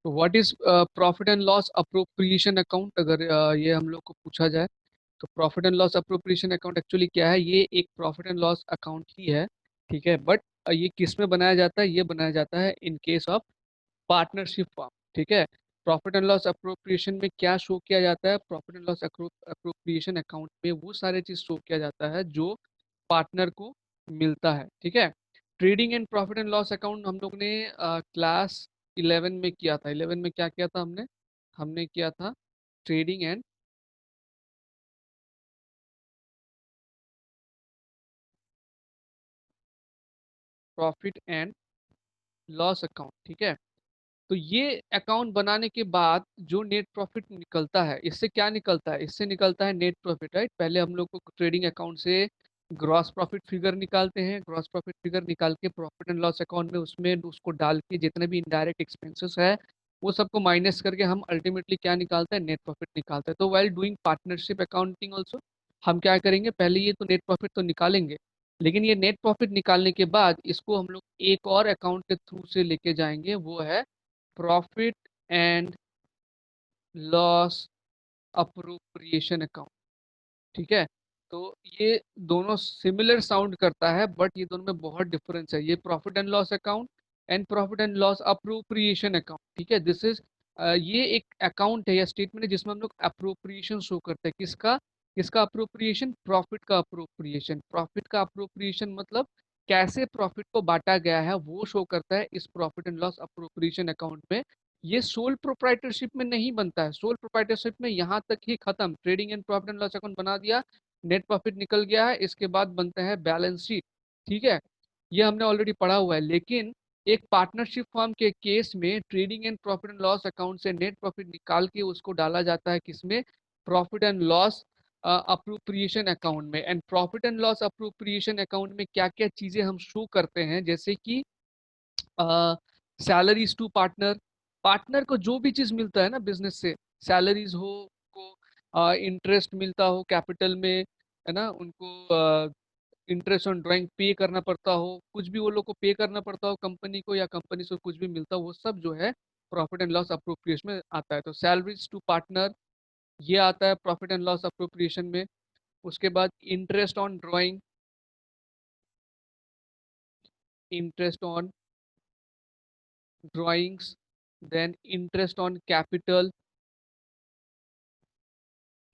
तो what is profit and loss appropriation account, अगर ये हम लोग को पूछा जाए तो profit and loss appropriation account actually क्या है? ये एक प्रॉफिट एंड लॉस अकाउंट ही है, ठीक है। बट ये किस में बनाया जाता है? ये बनाया जाता है in case of partnership form, ठीक है। प्रॉफिट एंड लॉस अप्रोप्रिएशन में क्या शो किया जाता है? Profit and loss appropriation account में वो सारे चीज शो किया जाता है जो पार्टनर को मिलता है, ठीक है। Trading and profit and loss account हम लोग ने क्लास 11 में किया था। 11 में क्या किया था हमने? हमने किया था trading and profit and loss account, ठीक है। तो ये अकाउंट बनाने के बाद जो नेट प्रॉफिट निकलता है, इससे क्या निकलता है? इससे निकलता है नेट प्रॉफिट, राइट। पहले हम लोग को ट्रेडिंग अकाउंट से ग्रॉस प्रॉफिट फिगर निकालते हैं। ग्रॉस प्रॉफिट फिगर निकाल के प्रॉफिट एंड लॉस अकाउंट में उसमें उसको डाल के जितने भी इनडायरेक्ट एक्सपेंसेस है वो सबको माइनस करके हम अल्टीमेटली क्या निकालते हैं? नेट प्रॉफिट निकालते हैं। तो while doing partnership accounting also हम क्या करेंगे? पहले ये तो नेट प्रॉफिट तो निकालेंगे, लेकिन ये नेट प्रॉफिट निकालने के बाद इसको हम लोग एक और अकाउंट के थ्रू से लेके जाएंगे, वो है profit and loss appropriation account, ठीक है। तो ये दोनों सिमिलर साउंड करता है बट ये दोनों में बहुत डिफरेंस है। ये profit and loss account and profit and loss appropriation account, ठीक है। दिस इज ये एक अकाउंट है या स्टेटमेंट है जिसमें हम लोग अप्रोप्रिएशन शो करते हैं। किसका? किसका अप्रोप्रिएशन? प्रॉफिट का अप्रोप्रिएशन। प्रॉफिट का अप्रोप्रिएशन मतलब कैसे प्रॉफिट को बांटा गया है वो शो करता है इस profit and loss appropriation account में। ये सोल प्रोप्राइटरशिप में नहीं बनता है। सोल प्रोप्राइटरशिप में यहाँ तक ही खत्म। Trading and profit and loss account बना दिया, नेट प्रॉफिट निकल गया है, इसके बाद बनता है बैलेंस शीट, ठीक है। ये हमने ऑलरेडी पढ़ा हुआ है। लेकिन एक पार्टनरशिप फर्म के केस में trading and profit and loss account से नेट प्रॉफिट निकाल के उसको डाला जाता है किसमें? Profit and loss appropriation account में। And profit and loss appropriation account में क्या क्या चीजें हम शो करते हैं? जैसे कि सैलरीज टू पार्टनर। पार्टनर को जो भी चीज मिलता है ना बिजनेस से, सैलरीज हो, को इंटरेस्ट मिलता हो कैपिटल में, है ना, उनको इंटरेस्ट ऑन ड्राइंग पे करना पड़ता हो, कुछ भी वो लोग को पे करना पड़ता हो कंपनी को, या कंपनी से कुछ भी मिलता हो, वो सब जो है प्रॉफिट एंड लॉस अप्रोप्रिएशन में आता है। तो सैलरीज टू पार्टनर ये आता है प्रॉफिट एंड लॉस अप्रोप्रिएशन में। उसके बाद interest on drawing, interest on drawings, then interest on capital.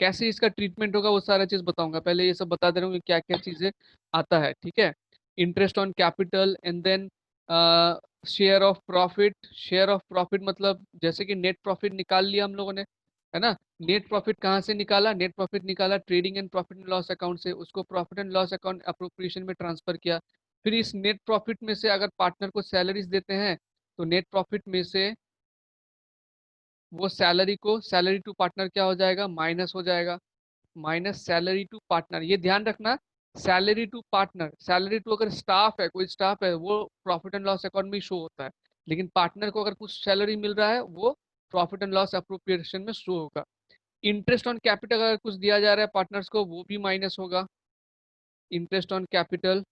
कैसे इसका ट्रीटमेंट होगा वो सारा चीज बताऊंगा, पहले ये सब बता दे रहा हूँ कि क्या क्या चीजें आता है, ठीक है। Interest on capital and then share of profit. Share of profit मतलब जैसे कि नेट प्रॉफिट निकाल लिया हम लोगों ने, है ना। नेट प्रॉफिट कहाँ से निकाला? नेट प्रॉफिट निकाला trading and profit and loss account से, उसको profit and loss account appropriation में ट्रांसफर किया। फिर इस नेट प्रॉफिट में से अगर पार्टनर को सैलरीज देते हैं तो नेट प्रॉफिट में से वो सैलरी को, सैलरी टू पार्टनर क्या हो जाएगा? माइनस हो जाएगा। माइनस सैलरी टू पार्टनर, ये ध्यान रखना। Salary to partner, salary to अगर स्टाफ है, कोई स्टाफ है, वो प्रॉफिट एंड लॉस अकाउंट में शो होता है। लेकिन पार्टनर को अगर कुछ सैलरी मिल रहा है वो प्रॉफिट एंड लॉस अप्रोप्रिएशन में शो होगा। इंटरेस्ट ऑन कैपिटल अगर कुछ दिया जा रहा है पार्टनर्स को वो भी माइनस होगा। इंटरेस्ट ऑन कैपिटल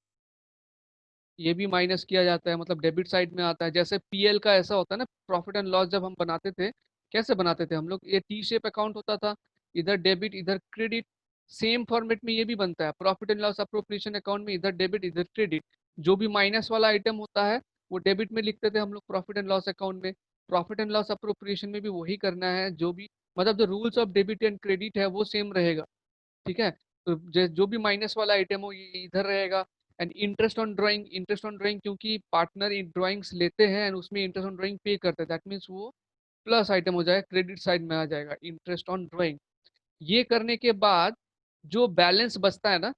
ये भी माइनस किया जाता है, मतलब डेबिट साइड में आता है। जैसे पीएल का ऐसा होता है ना, प्रॉफिट एंड लॉस जब हम बनाते थे, कैसे बनाते थे हम लोग? ये टी शेप अकाउंट होता था, इधर डेबिट इधर क्रेडिट। सेम फॉर्मेट में ये भी बनता है profit and loss appropriation account में, इधर डेबिट इधर क्रेडिट। जो भी माइनस वाला आइटम होता है वो डेबिट में लिखते थे हम लोग प्रॉफिट एंड लॉस अकाउंट में। प्रॉफिट एंड लॉस अप्रोप्रिएशन में भी वही करना है। जो भी मतलब जो rules of debit and credit है वो सेम रहेगा, ठीक है। तो जो भी माइनस वाला आइटम हो ये इधर रहेगा। And interest on drawing, interest on drawing क्योंकि पार्टनर ड्राइंग्स लेते हैं एंड उसमें इंटरेस्ट ऑन ड्राइंग पे करते हैं, दैट मीन्स वो प्लस आइटम हो जाएगा, क्रेडिट साइड में आ जाएगा इंटरेस्ट ऑन ड्राइंग। ये करने के बाद जो बैलेंस बचता है ना,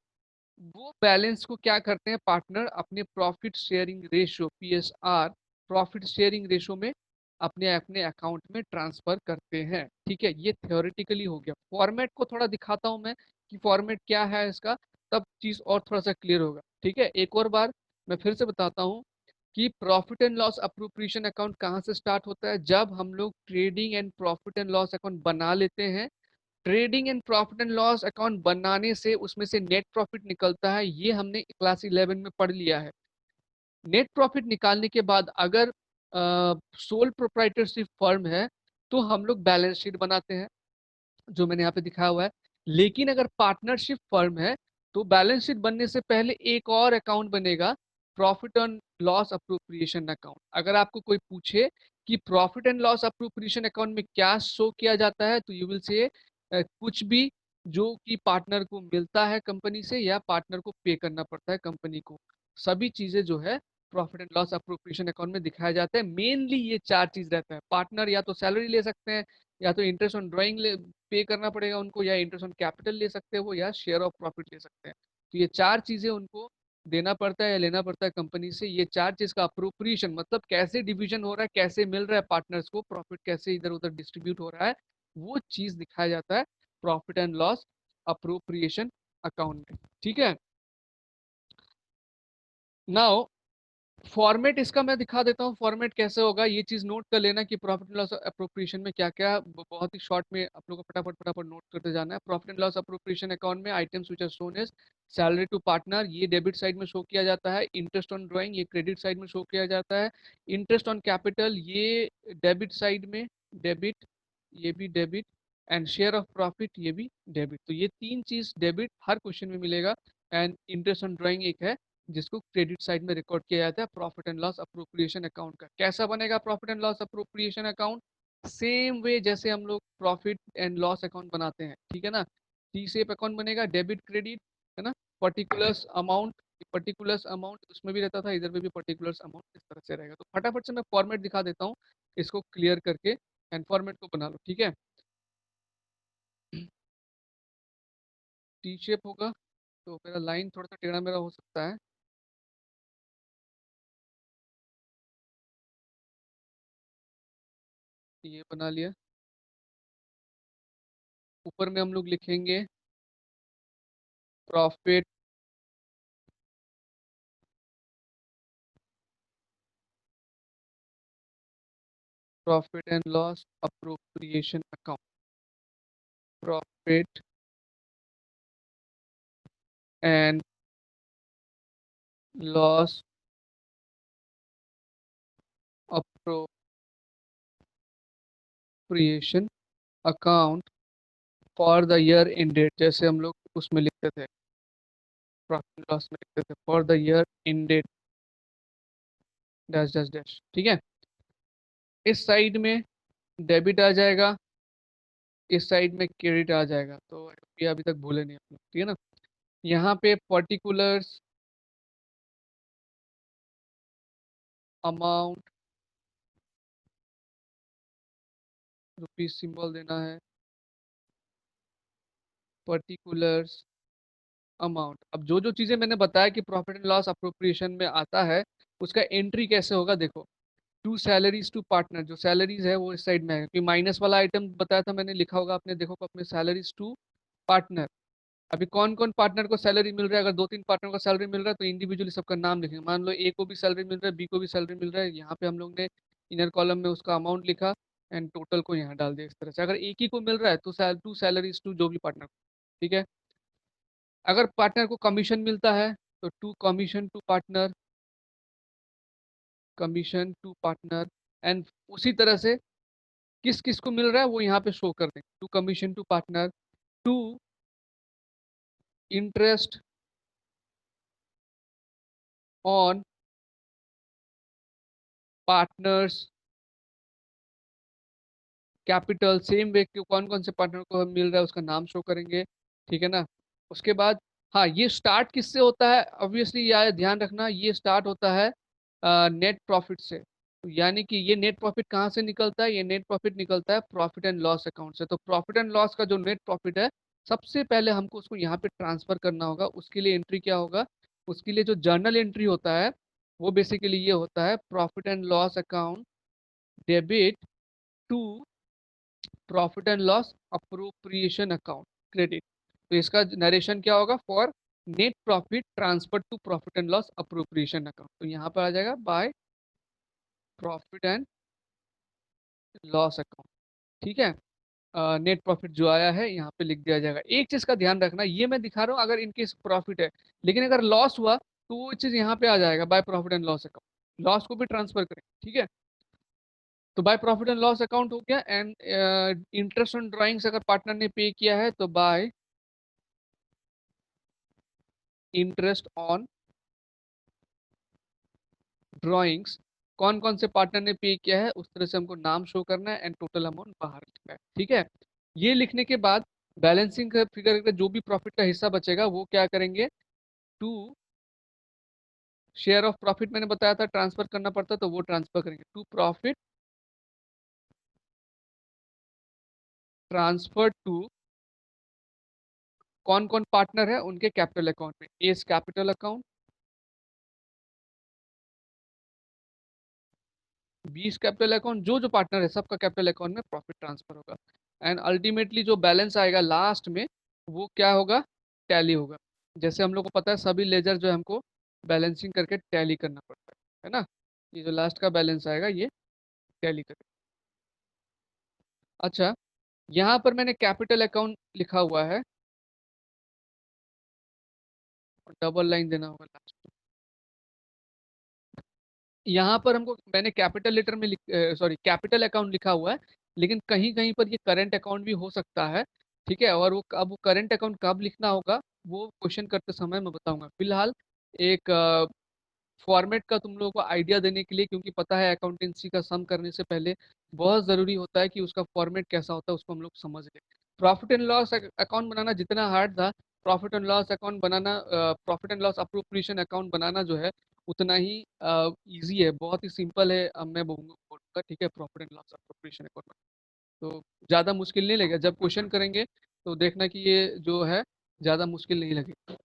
वो बैलेंस को क्या करते हैं पार्टनर? अपने profit sharing ratio, PSR, profit sharing ratio में अपने अपने अकाउंट में ट्रांसफर करते हैं, ठीक है। ये थ्योरेटिकली हो गया। फॉर्मेट को थोड़ा दिखाता हूं मैं कि फॉर्मेट क्या है इसका, तब चीज और थोड़ा सा क्लियर होगा, ठीक है। एक और बार मैं फिर से बताता हूँ कि profit and loss appropriation account कहाँ से स्टार्ट होता है? जब हम लोग trading and profit and loss account बना लेते हैं। Trading and profit and loss account बनाने से उसमें से नेट प्रॉफिट निकलता है, ये हमने क्लास 11 में पढ़ लिया है। नेट प्रॉफिट निकालने के बाद अगर सोल प्रोप्राइटरशिप फर्म है तो हम लोग बैलेंस शीट बनाते हैं, जो मैंने यहाँ पे दिखाया हुआ है। लेकिन अगर पार्टनरशिप फर्म है तो बैलेंस शीट बनने से पहले एक और अकाउंट बनेगा, profit and loss appropriation account. अगर आपको कोई पूछे कि profit and loss appropriation account में क्या शो किया जाता है, तो यू विल से कुछ भी जो कि पार्टनर को मिलता है कंपनी से या पार्टनर को पे करना पड़ता है कंपनी को, सभी चीजें जो है profit and loss appropriation account में दिखाया जाता है। मेनली ये चार चीज रहता है। पार्टनर या तो सैलरी ले सकते हैं, या तो इंटरेस्ट ऑन ड्राइंग पे करना पड़ेगा उनको, या इंटरेस्ट ऑन कैपिटल ले सकते हैं वो, या शेयर ऑफ प्रॉफिट ले सकते हैं। तो ये चार चीजें उनको देना पड़ता है या लेना पड़ता है कंपनी से। ये चार चीज का अप्रोप्रिएशन मतलब कैसे डिवीजन हो रहा है, कैसे मिल रहा है पार्टनर्स को, प्रॉफिट कैसे इधर उधर डिस्ट्रीब्यूट हो रहा है, वो चीज दिखाया जाता है profit and loss appropriation account में। ठीक है। नाउ फॉर्मेट इसका मैं दिखा देता हूँ, फॉर्मेट कैसे होगा। ये चीज नोट कर लेना कि प्रॉफिट एंड लॉस अप्रोप्रिएशन में क्या क्या, बहुत ही शॉर्ट में आप लोगों को फटाफट फटाफट नोट करते जाना है। Profit and loss appropriation account में items which are shown as salary to partner, ये डेबिट साइड में शो किया जाता है। इंटरेस्ट ऑन ड्राइंग ये क्रेडिट साइड में शो किया जाता है। इंटरेस्ट ऑन कैपिटल ये डेबिट साइड में, डेबिट, ये भी debit. And share of profit ये भी डेबिट। तो ये तीन चीज डेबिट हर क्वेश्चन में मिलेगा। एंड इंटरेस्ट ऑन ड्राइंग एक है जिसको क्रेडिट साइड में रिकॉर्ड किया जाता है profit and loss appropriation account का। कैसा बनेगा profit and loss appropriation account? Same way जैसे हम लोग प्रॉफिट एंड लॉस अकाउंट बनाते हैं, ठीक है ना। टी शेप अकाउंट बनेगा, डेबिट क्रेडिट, है ना। पर्टिकुलर्स अमाउंट, पर्टिकुलर्स अमाउंट उसमें भी रहता था, इधर में भी पर्टिकुलर्स अमाउंट इस तरह से रहेगा। तो फटाफट से मैं फॉर्मेट दिखा देता हूँ इसको क्लियर करके, एंड फॉर्मेट को बना लो, ठीक है। टी शेप होगा तो मेरा लाइन थोड़ा सा टेढ़ा मेरा हो सकता है। ये बना लिया। ऊपर में हम लोग लिखेंगे profit profit and loss appropriation account, profit and loss appropriation account for the year ended, जैसे हम लोग उसमें लिखते थे, प्रॉफिट लॉस में लिखते थे for the year ended dash dash dash, ठीक है। इस साइड में डेबिट आ जाएगा, इस साइड में क्रेडिट आ जाएगा। तो ये अभी तक भूले नहीं अपने, ठीक है ना। यहाँ पे पर्टिकुलर्स अमाउंट, रुपीज सिंबल देना है, पर्टिकुलर्स अमाउंट। अब जो जो चीजें मैंने बताया कि प्रॉफिट एंड लॉस अप्रोप्रिएशन में आता है, उसका एंट्री कैसे होगा देखो। टू सैलरीज टू पार्टनर, जो सैलरीज है वो इस साइड में है, क्योंकि माइनस वाला आइटम बताया था मैंने, लिखा होगा आपने, देखो अपने सैलरीज टू पार्टनर। अभी कौन कौन पार्टनर को सैलरी मिल रहा है, अगर दो तीन पार्टनर को सैलरी मिल रहा है तो इंडिविजुअली सबका नाम लिखेंगे। मान लो ए को भी सैलरी मिल रहा है, बी को भी सैलरी मिल रहा है, यहाँ पे हम लोग ने इनर कॉलम में उसका अमाउंट लिखा एंड टोटल को यहाँ डाल दिया इस तरह से। अगर एक ही को मिल रहा है तो टू सैलरीज टू जो भी पार्टनर, ठीक है। अगर पार्टनर को कमीशन मिलता है तो to commission to partner, commission to partner. And उसी तरह से किस किस को मिल रहा है वो यहाँ पे शो कर देंगे, to commission to partner, to interest on partners capital. Same way के कौन कौन से पार्टनर को मिल रहा है उसका नाम शो करेंगे, ठीक है ना। उसके बाद हाँ, ये स्टार्ट किससे होता है, ऑब्वियसली यार ध्यान रखना, ये स्टार्ट होता है नेट प्रॉफिट से। तो यानी कि ये नेट प्रॉफिट कहाँ से निकलता है, ये नेट प्रॉफिट निकलता है प्रॉफिट एंड लॉस अकाउंट से। तो प्रॉफिट एंड लॉस का जो नेट प्रॉफिट है, सबसे पहले हमको उसको यहाँ पे ट्रांसफर करना होगा। उसके लिए एंट्री क्या होगा, उसके लिए जो जर्नल एंट्री होता है वो बेसिकली ये होता है, profit and loss account debit to profit and loss appropriation account credit. तो इसका नरेशन क्या होगा, for net profit transfer to profit and loss appropriation account. तो यहाँ पर आ जाएगा by profit and loss account, ठीक है। नेट प्रॉफिट जो आया है यहाँ पे लिख दिया जाएगा। एक चीज का ध्यान रखना, ये मैं दिखा रहा हूँ अगर इनकेस प्रॉफिट है, लेकिन अगर लॉस हुआ तो वो चीज यहाँ पे आ जाएगा by profit and loss account, loss को भी ट्रांसफर करें, ठीक है। तो bye profit and loss account हो गया। एंड इंटरेस्ट ऑन ड्राइंग्स अगर पार्टनर ने पे किया है तो बाय इंटरेस्ट ऑन ड्राइंग्स, कौन कौन से पार्टनर ने पे किया है उस तरह से हमको नाम शो करना है एंड टोटल अमाउंट बाहर लिखना है। ठीक है, ये लिखने के बाद बैलेंसिंग फिगर का जो भी प्रॉफिट का हिस्सा बचेगा वो क्या करेंगे, टू शेयर ऑफ प्रॉफिट, मैंने बताया था ट्रांसफर करना पड़ता तो वो ट्रांसफर करेंगे टू प्रॉफिट ट्रांसफर टू कौन कौन पार्टनर है उनके कैपिटल अकाउंट में, S capital account, 20 capital account, जो जो पार्टनर है सबका कैपिटल अकाउंट में प्रॉफिट ट्रांसफर होगा। एंड अल्टीमेटली जो बैलेंस आएगा लास्ट में वो क्या होगा, टैली होगा। जैसे हम लोग को पता है सभी लेजर जो है हमको बैलेंसिंग करके टैली करना पड़ता है ना। ये जो लास्ट का बैलेंस आएगा ये टैली करेगा। अच्छा, यहाँ पर मैंने कैपिटल अकाउंट लिखा हुआ है और डबल लाइन देना होगा लास्ट। यहाँ पर हमको मैंने कैपिटल लेटर में सॉरी कैपिटल अकाउंट लिखा हुआ है, लेकिन कहीं कहीं पर ये करंट अकाउंट भी हो सकता है। ठीक है, और वो अब वो करंट अकाउंट कब लिखना होगा वो क्वेश्चन करते समय मैं बताऊंगा। फिलहाल एक फॉर्मेट का तुम लोगों को आइडिया देने के लिए, क्योंकि पता है अकाउंटेंसी का सम करने से पहले बहुत ज़रूरी होता है कि उसका फॉर्मेट कैसा होता है उसको हम लोग समझ लें। प्रॉफिट एंड लॉस अकाउंट बनाना जितना हार्ड था, प्रॉफिट एंड लॉस अकाउंट बनाना, profit and loss appropriation account बनाना जो है उतना ही इजी है, बहुत ही सिंपल है। अब मैं बोलूँगा ठीक है, profit and loss appropriation account तो ज़्यादा मुश्किल नहीं लगेगा। जब क्वेश्चन करेंगे तो देखना कि ये जो है ज़्यादा मुश्किल नहीं लगेगा।